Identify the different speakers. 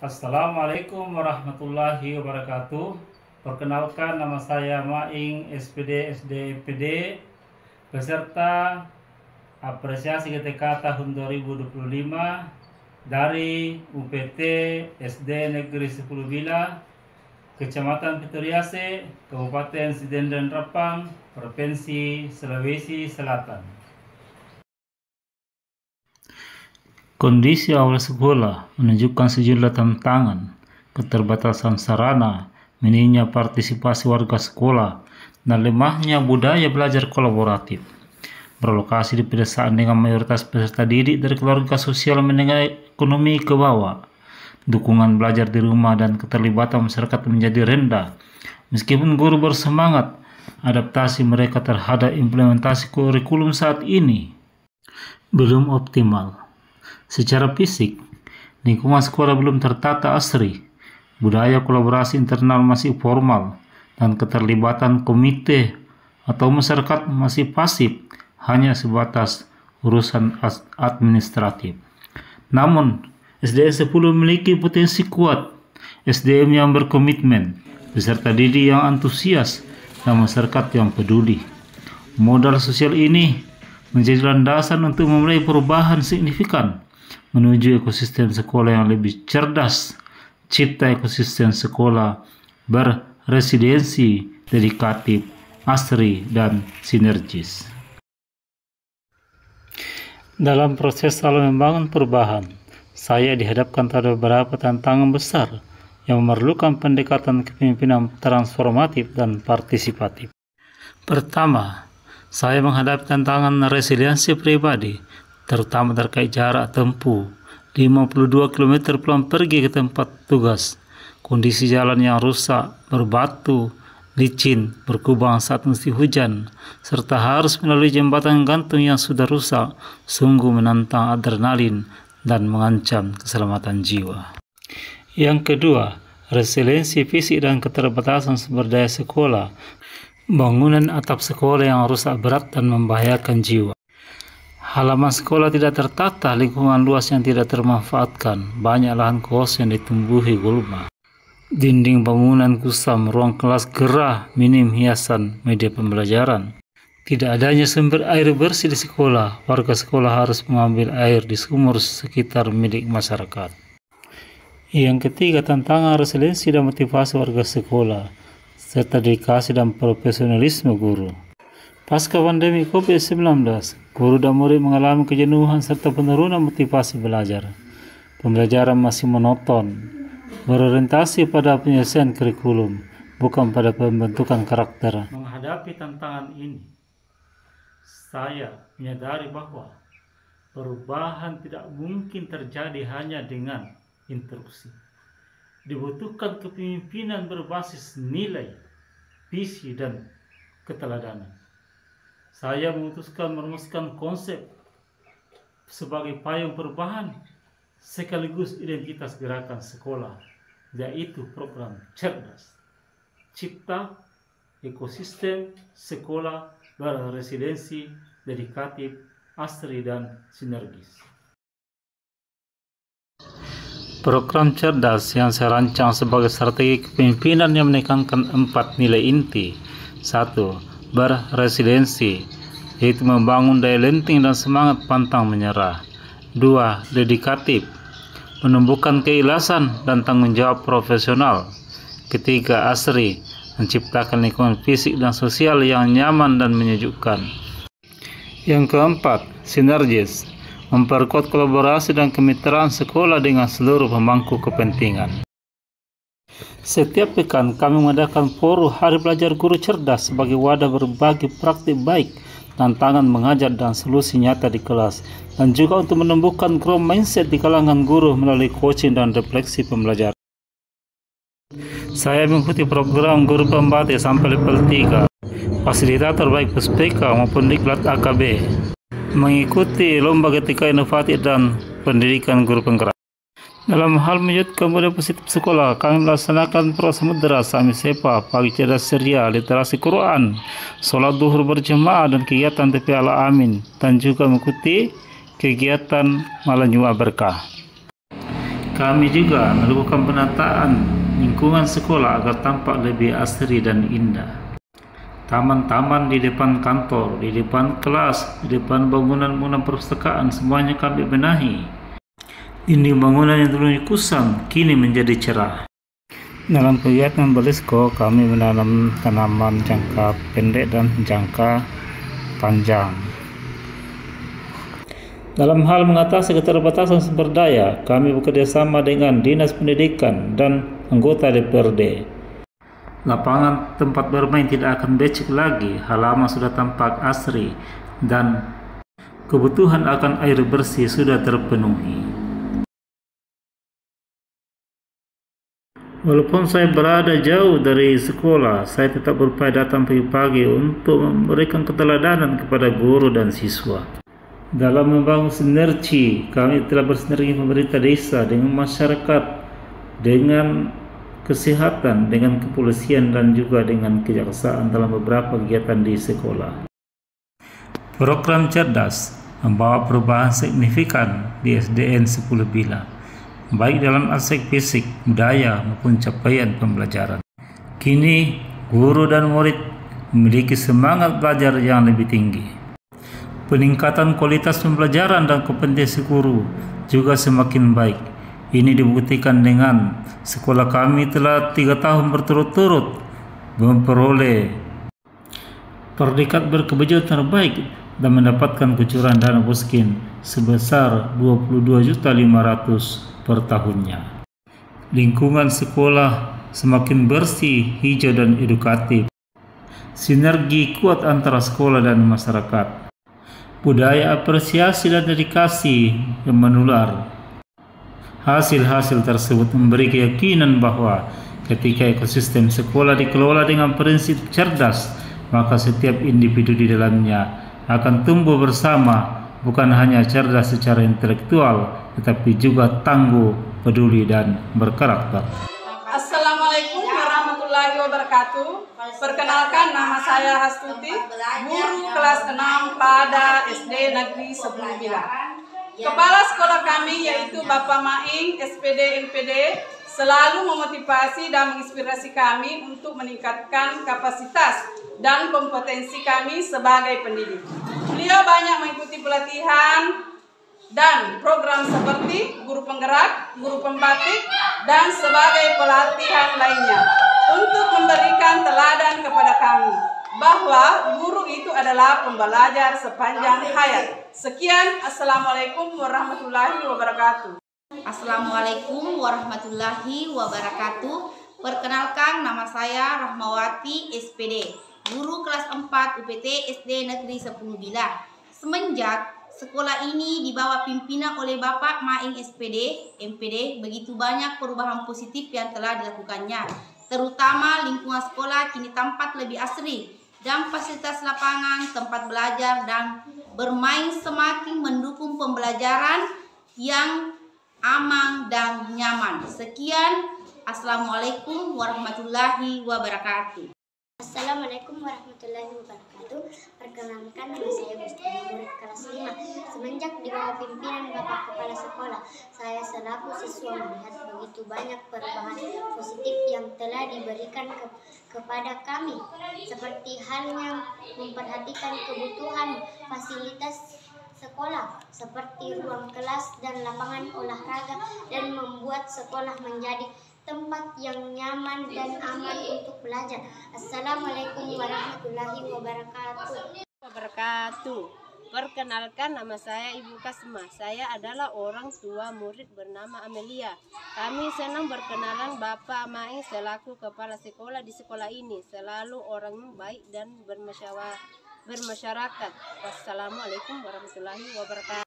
Speaker 1: Assalamualaikum warahmatullahi wabarakatuh. Perkenalkan, nama saya Maing, SPD SDPD, beserta apresiasi GTK tahun 2025 dari UPT SD Negeri 10 Bila, Kecamatan Pituriase, Kabupaten Sidendang Rapang, Provinsi Sulawesi Selatan. Kondisi awal sekolah menunjukkan sejumlah tantangan, keterbatasan sarana, minimnya partisipasi warga sekolah, dan lemahnya budaya belajar kolaboratif. Berlokasi di pedesaan dengan mayoritas peserta didik dari keluarga sosial menengah ekonomi ke bawah, dukungan belajar di rumah dan keterlibatan masyarakat menjadi rendah. Meskipun guru bersemangat, adaptasi mereka terhadap implementasi kurikulum saat ini belum optimal. Secara fisik, lingkungan sekolah belum tertata asri, budaya kolaborasi internal masih formal, dan keterlibatan komite atau masyarakat masih pasif, hanya sebatas urusan administratif. Namun, SDN 10 memiliki potensi kuat, SDM yang berkomitmen, peserta didik yang antusias, dan masyarakat yang peduli. Modal sosial ini menjadi landasan untuk memulai perubahan signifikan menuju ekosistem sekolah yang lebih cerdas, cipta ekosistem sekolah berresidensi, dedikatif, asri, dan sinergis. Dalam proses selalu membangun perubahan, saya dihadapkan pada beberapa tantangan besar yang memerlukan pendekatan kepemimpinan transformatif dan partisipatif. Pertama, saya menghadapi tantangan resiliensi pribadi, terutama terkait jarak tempuh 52 km pulang pergi ke tempat tugas, kondisi jalan yang rusak, berbatu, licin, berkubang saat musim hujan, serta harus melalui jembatan gantung yang sudah rusak, sungguh menantang adrenalin dan mengancam keselamatan jiwa. Yang kedua, resiliensi fisik dan keterbatasan sumber daya sekolah, bangunan atap sekolah yang rusak berat dan membahayakan jiwa. Halaman sekolah tidak tertata, lingkungan luas yang tidak termanfaatkan, banyak lahan kosong yang ditumbuhi gulma. Dinding bangunan kusam, ruang kelas gerah, minim hiasan media pembelajaran. Tidak adanya sumber air bersih di sekolah, warga sekolah harus mengambil air di sumur sekitar milik masyarakat. Yang ketiga, tantangan resiliensi dan motivasi warga sekolah, serta dedikasi dan profesionalisme guru. Pasca pandemi COVID-19, guru dan murid mengalami kejenuhan serta penurunan motivasi belajar. Pembelajaran masih monoton, berorientasi pada penyelesaian kurikulum, bukan pada pembentukan karakter. Menghadapi tantangan ini, saya menyadari bahwa perubahan tidak mungkin terjadi hanya dengan instruksi. Dibutuhkan kepemimpinan berbasis nilai, visi, dan keteladanan. Saya memutuskan merumuskan konsep sebagai payung perubahan sekaligus identitas gerakan sekolah, yaitu program cerdas, cipta ekosistem sekolah berresidensi, dedikatif, asri, dan sinergis. Program cerdas yang saya rancang sebagai strategi kepemimpinan yang menekankan 4 nilai inti. 1. Berresidensi, yaitu membangun daya lenting dan semangat pantang menyerah. 2. Dedikatif, menumbuhkan keikhlasan dan tanggung jawab profesional. 3. Asri, menciptakan lingkungan fisik dan sosial yang nyaman dan menyejukkan. Yang keempat, sinergis, memperkuat kolaborasi dan kemitraan sekolah dengan seluruh pemangku kepentingan. Setiap pekan kami mengadakan forum Hari Belajar Guru Cerdas sebagai wadah berbagi praktik baik, tantangan mengajar dan solusi nyata di kelas, dan juga untuk menumbuhkan growth mindset di kalangan guru melalui coaching dan refleksi pembelajaran. Saya mengikuti program guru pembatik sampai level 3, fasilitator baik Puspeka maupun Diklat AKB, mengikuti lomba GTK inovatif dan pendidikan guru penggerak. Dalam hal mewujudkan budaya positif sekolah, kami melaksanakan prasamudra, Sami Sepa, pagi cerdas ceria, literasi Quran, sholat duhur berjemaah, dan kegiatan TP ala Amin, dan juga mengikuti kegiatan malam Jumat berkah. Kami juga melakukan penataan lingkungan sekolah agar tampak lebih asri dan indah. Taman-taman di depan kantor, di depan kelas, di depan bangunan-bangunan perpustakaan, semuanya kami benahi. Dinding bangunan yang dulunya kusam kini menjadi cerah. Dalam kegiatan Belisko, kami menanam tanaman jangka pendek dan jangka panjang. Dalam hal mengatasi keterbatasan sumber daya, kami bekerjasama dengan Dinas Pendidikan dan anggota DPRD. Lapangan tempat bermain tidak akan becek lagi, halaman sudah tampak asri, dan kebutuhan akan air bersih sudah terpenuhi. Walaupun saya berada jauh dari sekolah, saya tetap berupaya datang pagi-pagi untuk memberikan keteladanan kepada guru dan siswa. Dalam membangun sinergi, kami telah bersinergi pemerintah desa dengan masyarakat, dengan kesehatan, dengan kepolisian, dan juga dengan kejaksaan dalam beberapa kegiatan di sekolah. Program cerdas membawa perubahan signifikan di SDN 10 Bila, baik dalam aspek fisik, budaya, maupun capaian pembelajaran. Kini, guru dan murid memiliki semangat belajar yang lebih tinggi. Peningkatan kualitas pembelajaran dan kompetensi guru juga semakin baik. Ini dibuktikan dengan sekolah kami telah 3 tahun berturut-turut memperoleh predikat berkebajikan terbaik dan mendapatkan kucuran dana Buskin sebesar 22.500.000 per tahunnya. Lingkungan sekolah semakin bersih, hijau, dan edukatif. Sinergi kuat antara sekolah dan masyarakat. Budaya apresiasi dan dedikasi yang menular. Hasil-hasil tersebut memberi keyakinan bahwa ketika ekosistem sekolah dikelola dengan prinsip cerdas, maka setiap individu di dalamnya akan tumbuh bersama, bukan hanya cerdas secara intelektual, tetapi juga tangguh, peduli, dan berkarakter.
Speaker 2: Assalamualaikum warahmatullahi wabarakatuh. Perkenalkan, nama saya Hastuti, guru kelas 6 pada SD Negeri 10 Bila. Kepala sekolah kami yaitu Bapak Maing, SPD NPD, selalu memotivasi dan menginspirasi kami untuk meningkatkan kapasitas dan kompetensi kami sebagai pendidik. Beliau banyak mengikuti pelatihan dan program seperti guru penggerak, guru pembatik, dan sebagai pelatihan lainnya untuk memberikan teladan kepada kami bahwa guru itu adalah pembelajar sepanjang hayat. Sekian, Assalamualaikum warahmatullahi wabarakatuh.
Speaker 3: Assalamualaikum warahmatullahi wabarakatuh. Perkenalkan, nama saya Rahmawati SPD, guru kelas 4 UPT SD Negeri 10 Bila. Semenjak sekolah ini dibawa pimpinan oleh Bapak Maing SPD, MPD, begitu banyak perubahan positif yang telah dilakukannya. Terutama lingkungan sekolah kini tampak lebih asri dan fasilitas lapangan, tempat belajar, dan bermain semakin mendukung pembelajaran yang aman dan nyaman. Sekian, Assalamualaikum warahmatullahi wabarakatuh.
Speaker 4: Assalamualaikum warahmatullahi wabarakatuh. Perkenalkan, nama saya Gusti, murid kelas 5. Semenjak di bawah pimpinan Bapak Kepala Sekolah, saya selaku siswa melihat begitu banyak perubahan positif yang telah diberikan kepada kami, seperti halnya memperhatikan kebutuhan fasilitas sekolah seperti ruang kelas dan lapangan olahraga, dan membuat sekolah menjadi tempat yang nyaman dan aman untuk belajar. Assalamualaikum warahmatullahi wabarakatuh.
Speaker 5: Perkenalkan, nama saya Ibu Kasma. Saya adalah orang tua murid bernama Amelia. Kami senang berkenalan Bapak Maing selaku kepala sekolah di sekolah ini. Selalu orang baik dan bermasyarakat. Wassalamualaikum warahmatullahi wabarakatuh.